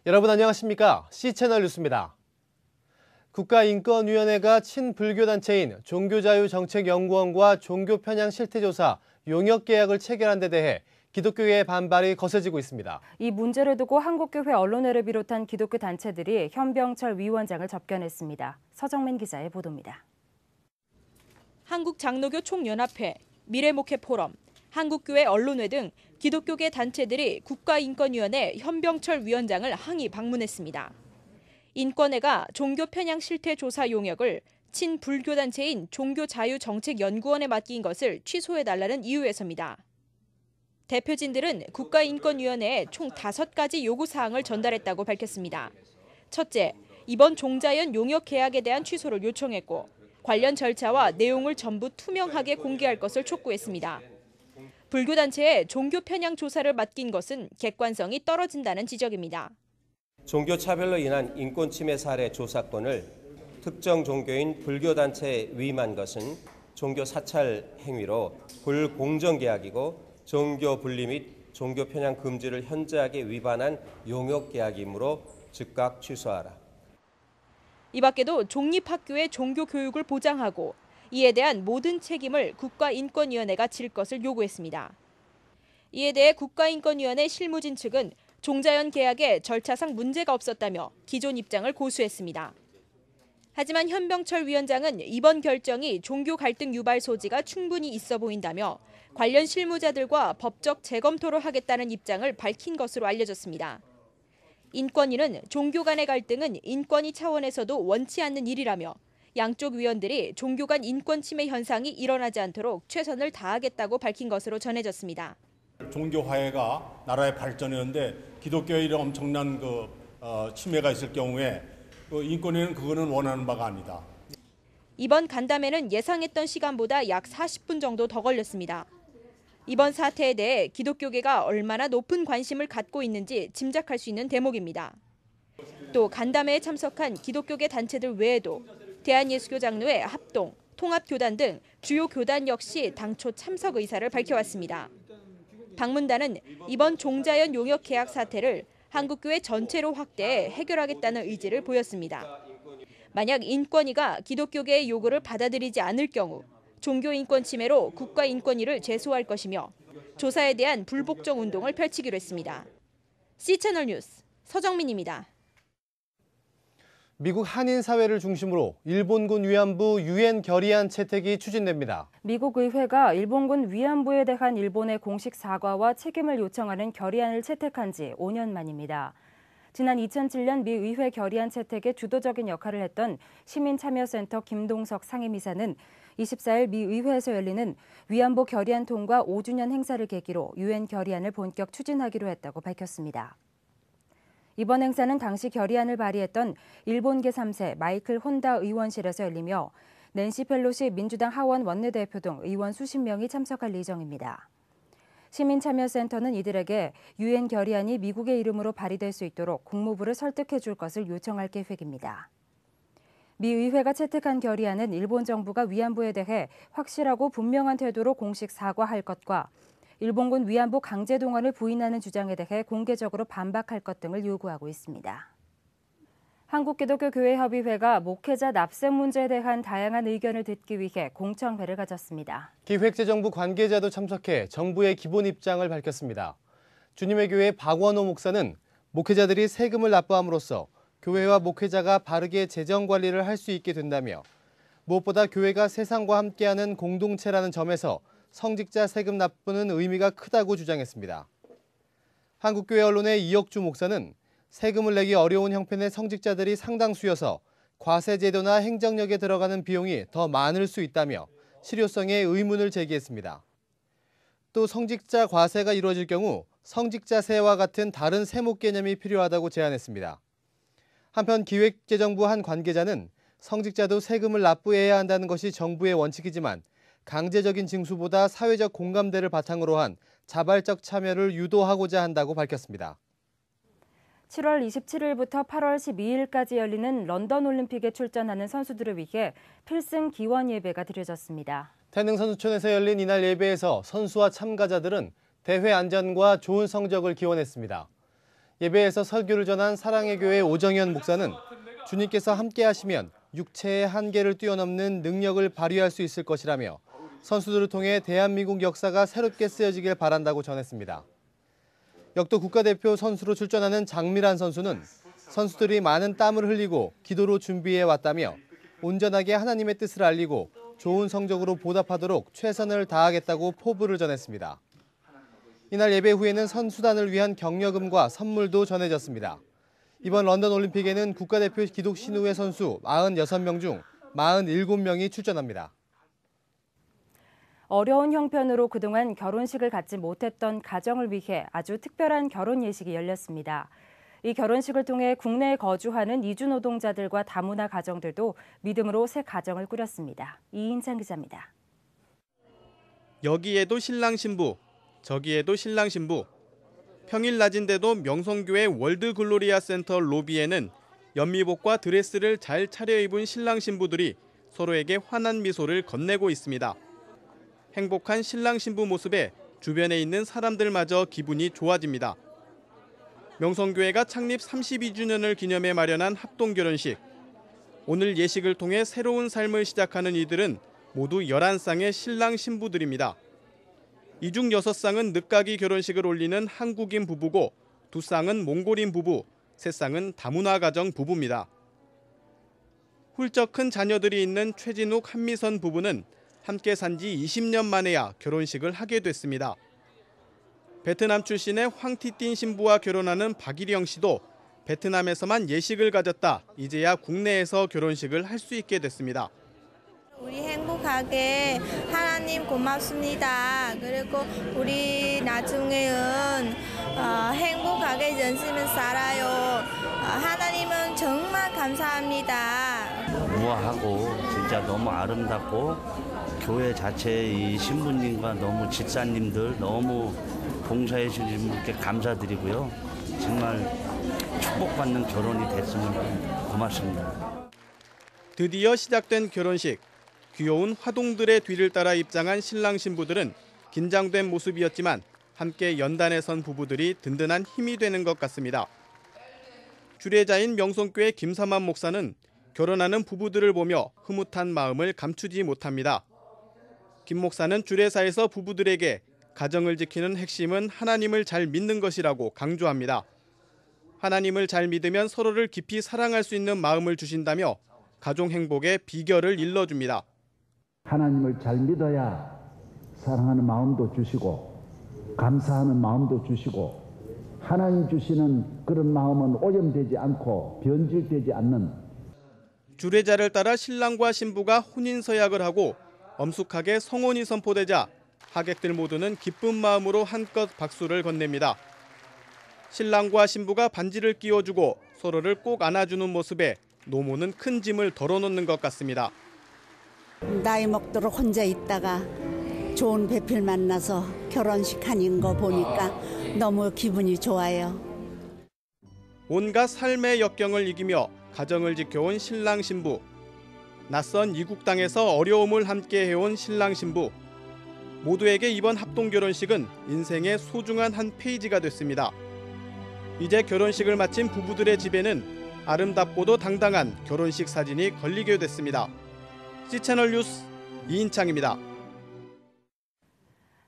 여러분 안녕하십니까? C채널 뉴스입니다. 국가인권위원회가 친불교단체인 종교자유정책연구원과 종교편향 실태조사 용역계약을 체결한 데 대해 기독교계의 반발이 거세지고 있습니다. 이 문제를 두고 한국교회 언론회를 비롯한 기독교 단체들이 현병철 위원장을 접견했습니다. 서정민 기자의 보도입니다. 한국장로교 총연합회, 미래목회포럼, 한국교회 언론회 등 기독교계 단체들이 국가인권위원회 현병철 위원장을 항의 방문했습니다. 인권회가 종교편향 실태 조사 용역을 친불교단체인 종교자유정책연구원에 맡긴 것을 취소해달라는 이유에서입니다. 대표진들은 국가인권위원회에 총 5가지 요구사항을 전달했다고 밝혔습니다. 첫째, 이번 종자연 용역 계약에 대한 취소를 요청했고 관련 절차와 내용을 전부 투명하게 공개할 것을 촉구했습니다. 불교단체에 종교 편향 조사를 맡긴 것은 객관성이 떨어진다는 지적입니다. 종교 차별로 인한 인권 침해 사례 조사권을 특정 종교인 불교단체에 위임한 것은 종교 사찰 행위로 불공정 계약이고 종교 분리 및 종교 편향 금지를 현저하게 위반한 용역 계약이므로 즉각 취소하라. 이 밖에도 종립학교의 종교 교육을 보장하고 이에 대한 모든 책임을 국가인권위원회가 질 것을 요구했습니다. 이에 대해 국가인권위원회 실무진 측은 종자연 계약에 절차상 문제가 없었다며 기존 입장을 고수했습니다. 하지만 현병철 위원장은 이번 결정이 종교 갈등 유발 소지가 충분히 있어 보인다며 관련 실무자들과 법적 재검토를 하겠다는 입장을 밝힌 것으로 알려졌습니다. 인권위는 종교 간의 갈등은 인권위 차원에서도 원치 않는 일이라며 양쪽 위원들이 종교 간 인권 침해 현상이 일어나지 않도록 최선을 다하겠다고 밝힌 것으로 전해졌습니다. 종교 화해가 나라의 발전이었는데 기독교에 이런 엄청난 침해가 있을 경우에 인권위는 그거는 원하는 바가 아니다. 이번 간담회는 예상했던 시간보다 약 40분 정도 더 걸렸습니다. 이번 사태에 대해 기독교계가 얼마나 높은 관심을 갖고 있는지 짐작할 수 있는 대목입니다. 또 간담회에 참석한 기독교계 단체들 외에도 대한예수교장로회 합동, 통합교단 등 주요 교단 역시 당초 참석 의사를 밝혀왔습니다. 방문단은 이번 종자연 용역 계약 사태를 한국교회 전체로 확대해 해결하겠다는 의지를 보였습니다. 만약 인권위가 기독교계의 요구를 받아들이지 않을 경우 종교인권 침해로 국가인권위를 제소할 것이며 조사에 대한 불복종 운동을 펼치기로 했습니다. C채널 뉴스 서정민입니다. 미국 한인 사회를 중심으로 일본군 위안부 유엔 결의안 채택이 추진됩니다. 미국 의회가 일본군 위안부에 대한 일본의 공식 사과와 책임을 요청하는 결의안을 채택한 지 5년 만입니다. 지난 2007년 미 의회 결의안 채택에 주도적인 역할을 했던 시민참여센터 김동석 상임이사는 24일 미 의회에서 열리는 위안부 결의안 통과 5주년 행사를 계기로 유엔 결의안을 본격 추진하기로 했다고 밝혔습니다. 이번 행사는 당시 결의안을 발의했던 일본계 3세 마이클 혼다 의원실에서 열리며 낸시 펠로시 민주당 하원 원내대표 등 의원 수십 명이 참석할 예정입니다. 시민참여센터는 이들에게 유엔 결의안이 미국의 이름으로 발의될 수 있도록 국무부를 설득해 줄 것을 요청할 계획입니다. 미 의회가 채택한 결의안은 일본 정부가 위안부에 대해 확실하고 분명한 태도로 공식 사과할 것과 일본군 위안부 강제 동원을 부인하는 주장에 대해 공개적으로 반박할 것 등을 요구하고 있습니다. 한국기독교교회협의회가 목회자 납세 문제에 대한 다양한 의견을 듣기 위해 공청회를 가졌습니다. 기획재정부 관계자도 참석해 정부의 기본 입장을 밝혔습니다. 주님의 교회 박원호 목사는 목회자들이 세금을 납부함으로써 교회와 목회자가 바르게 재정 관리를 할 수 있게 된다며 무엇보다 교회가 세상과 함께하는 공동체라는 점에서 성직자 세금 납부는 의미가 크다고 주장했습니다. 한국교회 언론의 이혁주 목사는 세금을 내기 어려운 형편의 성직자들이 상당수여서 과세제도나 행정력에 들어가는 비용이 더 많을 수 있다며 실효성에 의문을 제기했습니다. 또 성직자 과세가 이루어질 경우 성직자세와 같은 다른 세무 개념이 필요하다고 제안했습니다. 한편 기획재정부 한 관계자는 성직자도 세금을 납부해야 한다는 것이 정부의 원칙이지만 강제적인 징수보다 사회적 공감대를 바탕으로 한 자발적 참여를 유도하고자 한다고 밝혔습니다. 7월 27일부터 8월 12일까지 열리는 런던 올림픽에 출전하는 선수들을 위해 필승 기원 예배가 드려졌습니다. 태릉 선수촌에서 열린 이날 예배에서 선수와 참가자들은 대회 안전과 좋은 성적을 기원했습니다. 예배에서 설교를 전한 사랑의 교회 오정현 목사는 주님께서 함께 하시면 육체의 한계를 뛰어넘는 능력을 발휘할 수 있을 것이라며 선수들을 통해 대한민국 역사가 새롭게 쓰여지길 바란다고 전했습니다. 역도 국가대표 선수로 출전하는 장미란 선수는 선수들이 많은 땀을 흘리고 기도로 준비해 왔다며 온전하게 하나님의 뜻을 알리고 좋은 성적으로 보답하도록 최선을 다하겠다고 포부를 전했습니다. 이날 예배 후에는 선수단을 위한 격려금과 선물도 전해졌습니다. 이번 런던 올림픽에는 국가대표 기독신우회 선수 46명 중 47명이 출전합니다. 어려운 형편으로 그동안 결혼식을 갖지 못했던 가정을 위해 아주 특별한 결혼 예식이 열렸습니다. 이 결혼식을 통해 국내에 거주하는 이주 노동자들과 다문화 가정들도 믿음으로 새 가정을 꾸렸습니다. 이인찬 기자입니다. 여기에도 신랑 신부, 저기에도 신랑 신부. 평일 낮인데도 명성교회 월드 글로리아 센터 로비에는 연미복과 드레스를 잘 차려입은 신랑 신부들이 서로에게 환한 미소를 건네고 있습니다. 행복한 신랑 신부 모습에 주변에 있는 사람들마저 기분이 좋아집니다. 명성교회가 창립 32주년을 기념해 마련한 합동결혼식. 오늘 예식을 통해 새로운 삶을 시작하는 이들은 모두 11쌍의 신랑 신부들입니다. 이 중 6쌍은 늦가기 결혼식을 올리는 한국인 부부고 2쌍은 몽골인 부부, 3쌍은 다문화 가정 부부입니다. 훌쩍 큰 자녀들이 있는 최진욱 한미선 부부는 함께 산 지 20년 만에야 결혼식을 하게 됐습니다. 베트남 출신의 황티틴 신부와 결혼하는 박일영 씨도 베트남에서만 예식을 가졌다 이제야 국내에서 결혼식을 할 수 있게 됐습니다. 우리 행복하게 하나님 고맙습니다. 그리고 우리 나중에는 행복하게 열심히 살아요. 하나님은 정말 감사합니다. 우아하고 진짜 너무 아름답고 교회 자체의 이 신부님과 너무 집사님들 너무 봉사해 주신 분께 감사드리고요. 정말 축복받는 결혼이 됐으면 고맙습니다. 드디어 시작된 결혼식. 귀여운 화동들의 뒤를 따라 입장한 신랑 신부들은 긴장된 모습이었지만 함께 연단에 선 부부들이 든든한 힘이 되는 것 같습니다. 주례자인 명성교회 김삼환 목사는 결혼하는 부부들을 보며 흐뭇한 마음을 감추지 못합니다. 김 목사는 주례사에서 부부들에게 가정을 지키는 핵심은 하나님을 잘 믿는 것이라고 강조합니다. 하나님을 잘 믿으면 서로를 깊이 사랑할 수 있는 마음을 주신다며 가정 행복의 비결을 일러줍니다. 하나님을 잘 믿어야 사랑하는 마음도 주시고 감사하는 마음도 주시고 하나님 주시는 그런 마음은 오염되지 않고 변질되지 않는 주례자를 따라 신랑과 신부가 혼인서약을 하고 엄숙하게 성혼이 선포되자 하객들 모두는 기쁜 마음으로 한껏 박수를 건넵니다. 신랑과 신부가 반지를 끼워주고 서로를 꼭 안아주는 모습에 노모는 큰 짐을 덜어놓는 것 같습니다. 나이 먹도록 혼자 있다가 좋은 배필 만나서 결혼식 하는 거 보니까 너무 기분이 좋아요. 온갖 삶의 역경을 이기며 가정을 지켜온 신랑 신부. 낯선 이국 땅에서 어려움을 함께 해온 신랑 신부. 모두에게 이번 합동결혼식은 인생의 소중한 한 페이지가 됐습니다. 이제 결혼식을 마친 부부들의 집에는 아름답고도 당당한 결혼식 사진이 걸리게 됐습니다. C채널 뉴스 이인창입니다.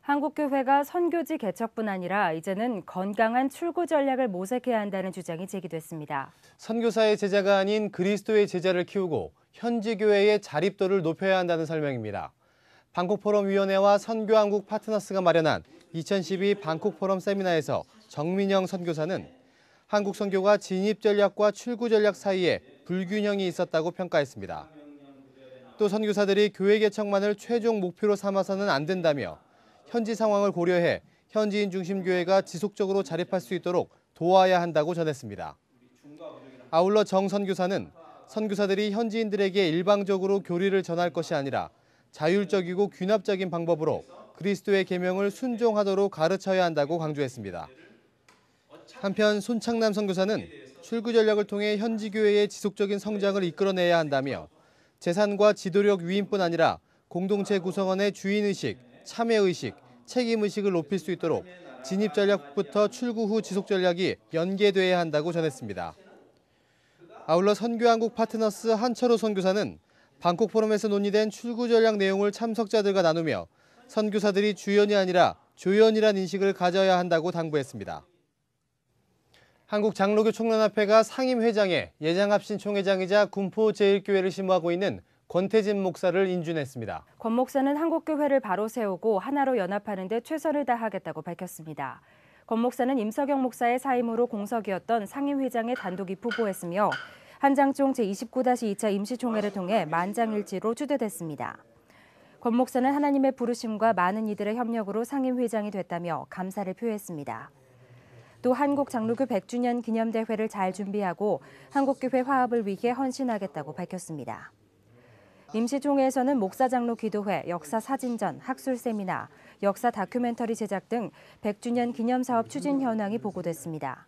한국교회가 선교지 개척뿐 아니라 이제는 건강한 출구 전략을 모색해야 한다는 주장이 제기됐습니다. 선교사의 제자가 아닌 그리스도의 제자를 키우고 현지 교회의 자립도를 높여야 한다는 설명입니다. 방콕포럼위원회와 선교한국 파트너스가 마련한 2012 방콕포럼 세미나에서 정민영 선교사는 한국 선교가 진입 전략과 출구 전략 사이에 불균형이 있었다고 평가했습니다. 또 선교사들이 교회 개척만을 최종 목표로 삼아서는 안 된다며 현지 상황을 고려해 현지인 중심 교회가 지속적으로 자립할 수 있도록 도와야 한다고 전했습니다. 아울러 정 선교사는 선교사들이 현지인들에게 일방적으로 교리를 전할 것이 아니라 자율적이고 균합적인 방법으로 그리스도의 계명을 순종하도록 가르쳐야 한다고 강조했습니다. 한편 손창남 선교사는 출구 전략을 통해 현지 교회의 지속적인 성장을 이끌어내야 한다며 재산과 지도력 위임뿐 아니라 공동체 구성원의 주인의식, 참여의식, 책임의식을 높일 수 있도록 진입 전략부터 출구 후 지속 전략이 연계돼야 한다고 전했습니다. 아울러 선교한국 파트너스 한철호 선교사는 방콕 포럼에서 논의된 출구 전략 내용을 참석자들과 나누며 선교사들이 주연이 아니라 조연이란 인식을 가져야 한다고 당부했습니다. 한국장로교 총연합회가 상임회장에 예장합신 총회장이자 군포제일교회를 심호하고 있는 권태진 목사를 인준했습니다. 권 목사는 한국교회를 바로 세우고 하나로 연합하는 데 최선을 다하겠다고 밝혔습니다. 권 목사는 임석영 목사의 사임으로 공석이었던 상임회장에 단독 입후보했으며 한장총 제29-2차 임시총회를 통해 만장일치로 추대됐습니다. 권 목사는 하나님의 부르심과 많은 이들의 협력으로 상임회장이 됐다며 감사를 표했습니다. 또 한국장로교 100주년 기념대회를 잘 준비하고 한국교회 화합을 위해 헌신하겠다고 밝혔습니다. 임시총회에서는 목사장로 기도회, 역사 사진전, 학술 세미나, 역사 다큐멘터리 제작 등 100주년 기념사업 추진 현황이 보고됐습니다.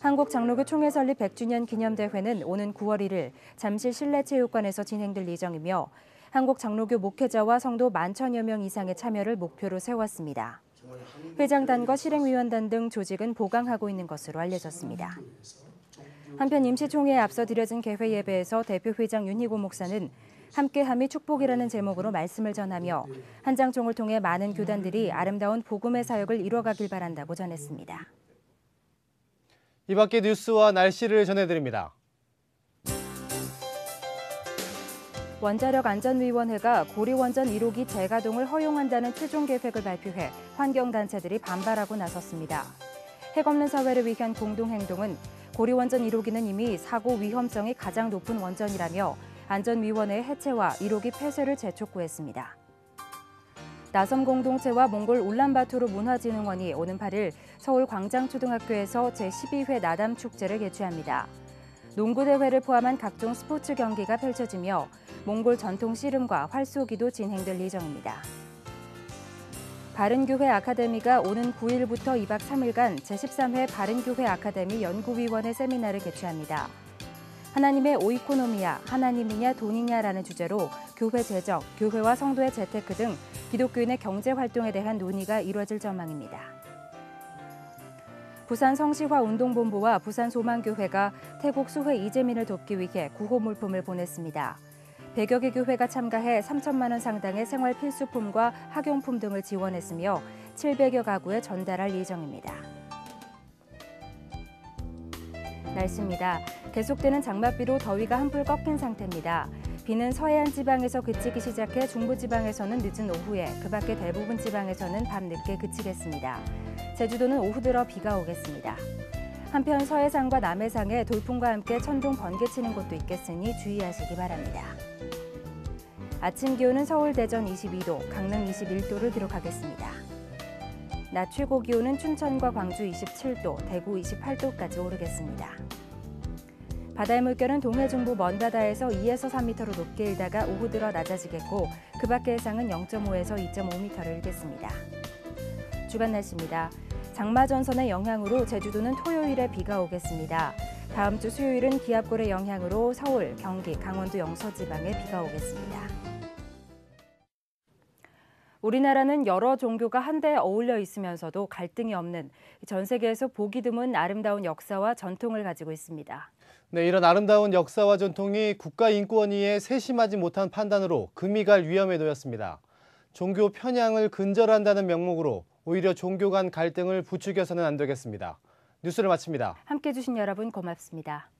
한국장로교 총회 설립 100주년 기념대회는 오는 9월 1일 잠실 실내체육관에서 진행될 예정이며 한국장로교 목회자와 성도 11,000여 명 이상의 참여를 목표로 세웠습니다. 회장단과 실행위원단 등 조직은 보강하고 있는 것으로 알려졌습니다. 한편 임시총회에 앞서 드려진 개회 예배에서 대표회장 윤희고 목사는 함께함이 축복이라는 제목으로 말씀을 전하며 한장총을 통해 많은 교단들이 아름다운 복음의 사역을 이뤄가길 바란다고 전했습니다. 이 밖의 뉴스와 날씨를 전해드립니다. 원자력안전위원회가 고리원전 1호기 재가동을 허용한다는 최종 계획을 발표해 환경단체들이 반발하고 나섰습니다. 핵없는 사회를 위한 공동행동은 고리원전 1호기는 이미 사고 위험성이 가장 높은 원전이라며 안전위원회의 해체와 1호기 폐쇄를 재촉구했습니다. 나섬 공동체와 몽골 울란바토르 문화진흥원이 오는 8일 서울 광장초등학교에서 제12회 나담 축제를 개최합니다. 농구대회를 포함한 각종 스포츠 경기가 펼쳐지며 몽골 전통 씨름과 활쏘기도 진행될 예정입니다. 바른교회 아카데미가 오는 9일부터 2박 3일간 제13회 바른교회 아카데미 연구위원회 세미나를 개최합니다. 하나님의 오이코노미아, 하나님이냐 돈이냐라는 주제로 교회 재정, 교회와 성도의 재테크 등 기독교인의 경제활동에 대한 논의가 이뤄질 전망입니다. 부산 성시화운동본부와 부산소망교회가 태국 수회 이재민을 돕기 위해 구호 물품을 보냈습니다. 100여 개 교회가 참가해 3천만 원 상당의 생활 필수품과 학용품 등을 지원했으며 700여 가구에 전달할 예정입니다. 날씨입니다. 계속되는 장맛비로 더위가 한풀 꺾인 상태입니다. 비는 서해안 지방에서 그치기 시작해 중부지방에서는 늦은 오후에, 그 밖에 대부분 지방에서는 밤늦게 그치겠습니다. 제주도는 오후 들어 비가 오겠습니다. 한편 서해상과 남해상에 돌풍과 함께 천둥 번개치는 곳도 있겠으니 주의하시기 바랍니다. 아침 기온은 서울, 대전 22도, 강릉 21도를 기록하겠습니다. 낮 최고 기온은 춘천과 광주 27도, 대구 28도까지 오르겠습니다. 바다의 물결은 동해중부 먼바다에서 2에서 3m로 높게 일다가 오후 들어 낮아지겠고 그 밖의 해상은 0.5에서 2.5m를 일겠습니다. 주간 날씨입니다. 장마전선의 영향으로 제주도는 토요일에 비가 오겠습니다. 다음 주 수요일은 기압골의 영향으로 서울, 경기, 강원도 영서지방에 비가 오겠습니다. 우리나라는 여러 종교가 한데 어울려 있으면서도 갈등이 없는 전 세계에서 보기 드문 아름다운 역사와 전통을 가지고 있습니다. 네, 이런 아름다운 역사와 전통이 국가인권위의 세심하지 못한 판단으로 금이 갈 위험에 놓였습니다. 종교 편향을 근절한다는 명목으로 오히려 종교 간 갈등을 부추겨서는 안 되겠습니다. 뉴스를 마칩니다. 함께해 주신 여러분 고맙습니다.